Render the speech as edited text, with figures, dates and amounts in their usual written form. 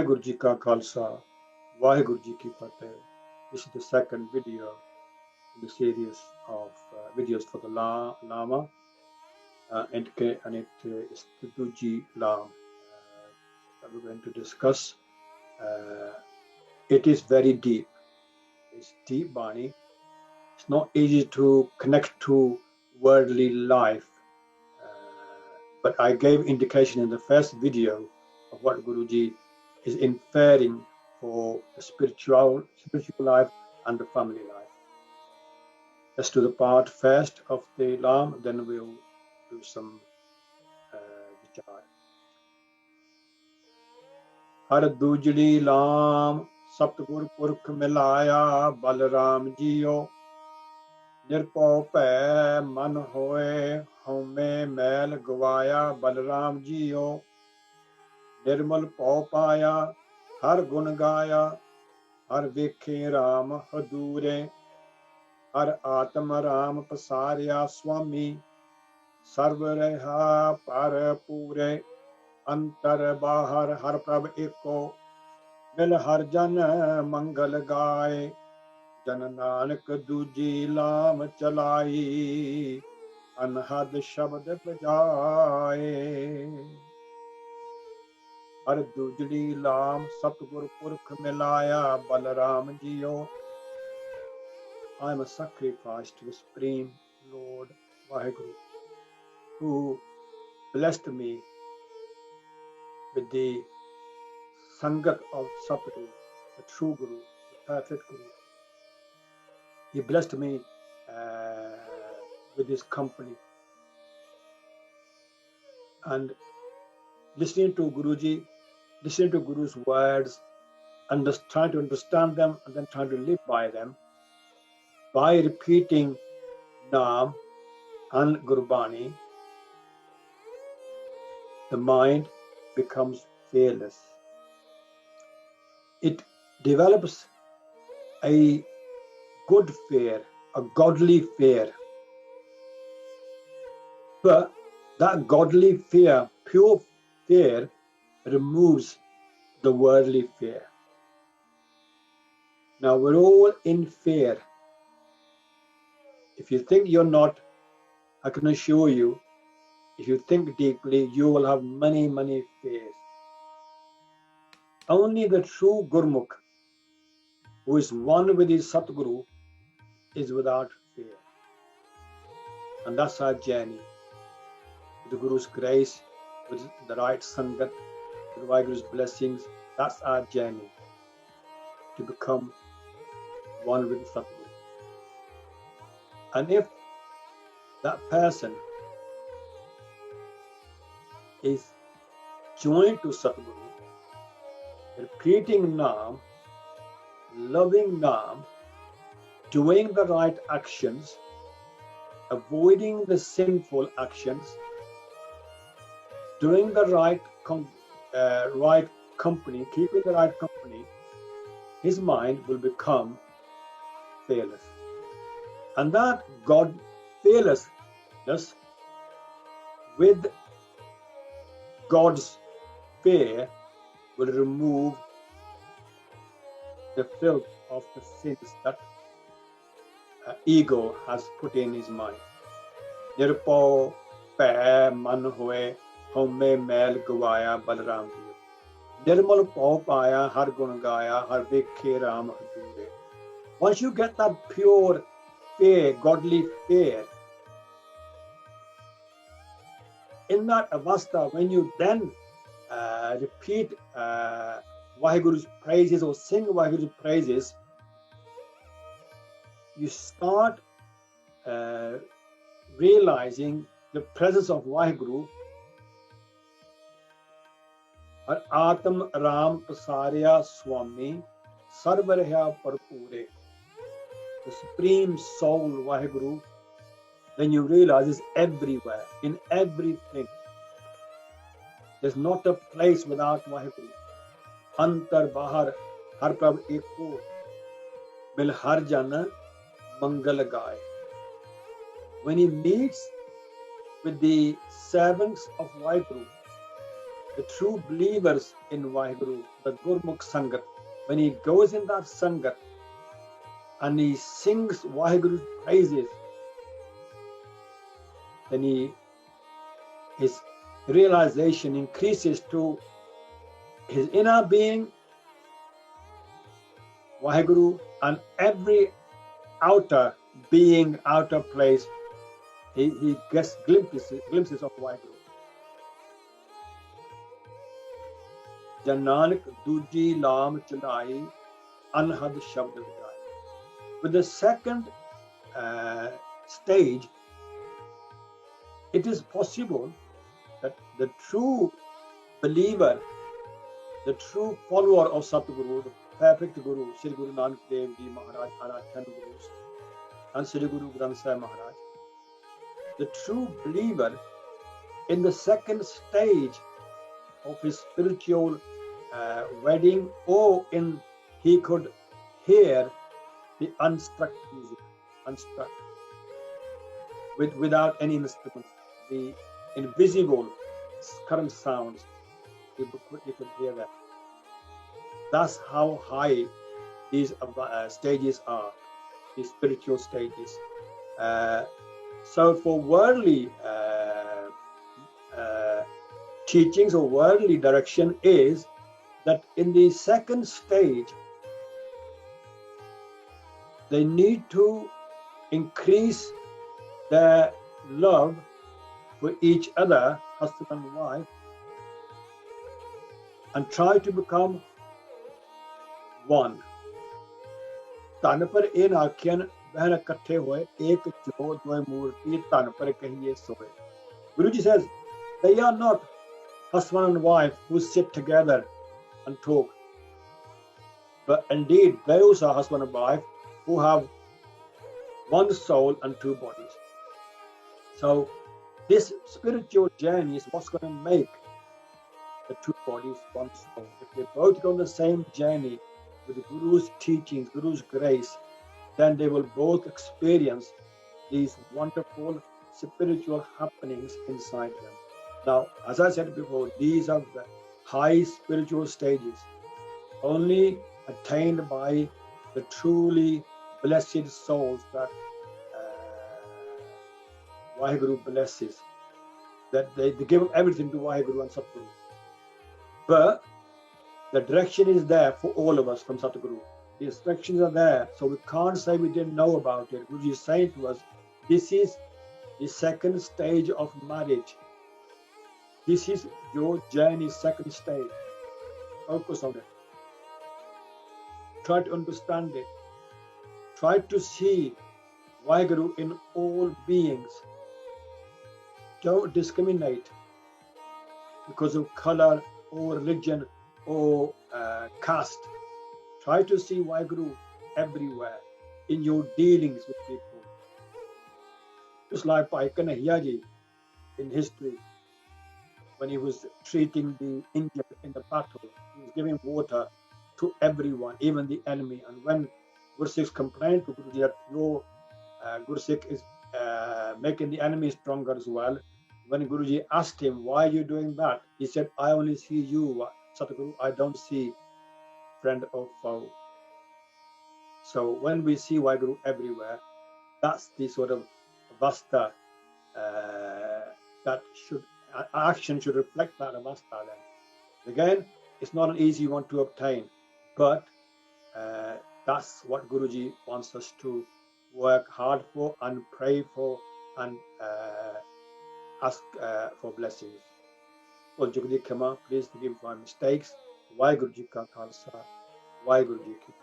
Vaheguru Ji Ka Khalsa, Vaheguru Ji Ki Fateh. This is the second video in the series of videos for the Lama, and it is the Duji Lam that we're going to discuss. It is very deep. It's deep Bani. It's not easy to connect to worldly life, but I gave indication in the first video of what Guruji is inferring for the spiritual life and the family life. Let's do the part first of the Lam, then we'll do some vichar. Har dujli Lam Saptgur Purkh Milaya Balaram Jiyo Nirpau Pੈ Man Hoye Home Mail Gwaya Balaram Jiyo Nirmal Pau Paya Har Gun Gaya Har Vekhe Ram Hadure Har Atma Ram Pasarya Swami Sarv Reha Par Pure Antar Bahar Har Prabh Eko Mil Har Jan Mangal Gaye Jan Nanak Duji Lam Chalai Anhad Shabad Bajaye Har Dujli Lam Satgur Purkh Milaya Balaram Jiyo. I am a sacrifice to the Supreme Lord Vaheguru, who blessed me with the Sangat of Satguru, the true Guru, the perfect Guru. He blessed me with his company. And listening to Guruji, listening to Guru's words, and just trying to understand them and then trying to live by them, by repeating Naam and Gurbani, the mind becomes fearless. It develops a good fear, a godly fear. But that godly fear, pure fear, removes the worldly fear. Now we're all in fear. If you think you're not, I can assure you, if you think deeply, you will have many, many fears. Only the true Gurmukh, who is one with his Satguru, is without fear. And that's our journey. With the Guru's grace, with the right Sangat, with Vaheguru's blessings, that's our journey to become one with the Satguru. And if that person is joined to Satguru, repeating Naam, loving Naam, doing the right actions, avoiding the sinful actions, doing the right company, keeping the right company, his mind will become fearless. And that God fearlessness with God's fear will remove the filth of the sins that ego has put in his mind. Nirpau Pੈ Man Hoye Home Mail Gwaya Balaram Jiyo. Nirmal Pau Paya Har Gun Gaya Har Vekhe Ram Hadure. Once you get that pure fear, godly fear, in that avastha, when you then repeat Vaheguru's praises or sing Vaheguru's praises, you start realizing the presence of Vaheguru. Har Atam Ram Pasarya Swami Sarvarya Parpure. The Supreme Soul Vaheguru, then you realize is everywhere, in everything. There's not a place without Vaheguru. Antar Bahar Har Prabh Eko Mil Har Jan Mangal Gaye. When he meets with the servants of Vaheguru, the true believers in Vaheguru, the Gurmukh Sangat, when he goes in that Sangat and he sings Vaheguru's praises, then his realization increases to his inner being, Vaheguru, and every outer being, outer place, he gets glimpses of Vaheguru. Jananak Duji Lam Chalai Anhad Shabd Vijay. With the second stage, it is possible that the true believer, the true follower of Satguru, the perfect Guru, Sri Guru Nanak Dev Ji Maharaj, and our 10 Gurus, and Sri Guru Granth Sahib Maharaj, the true believer in the second stage of his spiritual wedding, or he could hear the unstruck music, unstruck, without any instruments, the invisible current sounds, you could hear that. That's how high these stages are, these spiritual stages. So for worldly teachings or worldly direction is that in the second stage, they need to increase their love for each other, husband and wife, and try to become one. तन पर इन आख्यन बहन इकट्ठे होए एक जो दो मूर्ति तन पर कहिए सोए. Guruji says they are not husband and wife who sit together and talk, but indeed those are husband and wife who have one soul and two bodies. So this spiritual journey is what's going to make the two bodies one soul. If they both go on the same journey with the Guru's teachings, Guru's grace, then they will both experience these wonderful spiritual happenings inside them. Now, as I said before, these are the high spiritual stages, only attained by the truly blessed souls that Vaheguru blesses, that they give everything to Vaheguru and Satguru. But the direction is there for all of us from Satguru. The instructions are there, so we can't say we didn't know about it. Guruji is saying to us, this is the second stage of marriage. This is your journey, second stage. Focus on it. Try to understand it. Try to see Vaheguru in all beings. Don't discriminate because of color or religion or caste. Try to see Vaheguru everywhere in your dealings with people. Just like Bhai Kanhaiya Ji in history, when he was treating the injured in the battle, he was giving water to everyone, even the enemy. And when Gursikhs complained to Guruji that your Gursikh is making the enemy stronger as well, when Guruji asked him, why are you doing that? He said, I only see you, Satguru, I don't see friend or foe. So when we see Vaheguru everywhere, that's the sort of avastha that action should reflect that avastha then. Again, it's not an easy one to obtain, but that's what Guruji wants us to work hard for and pray for and ask for blessings. Well, Jugdi Khama, please forgive my mistakes. Vaheguru Ji Ka Khalsa, Vaheguru Ji Ki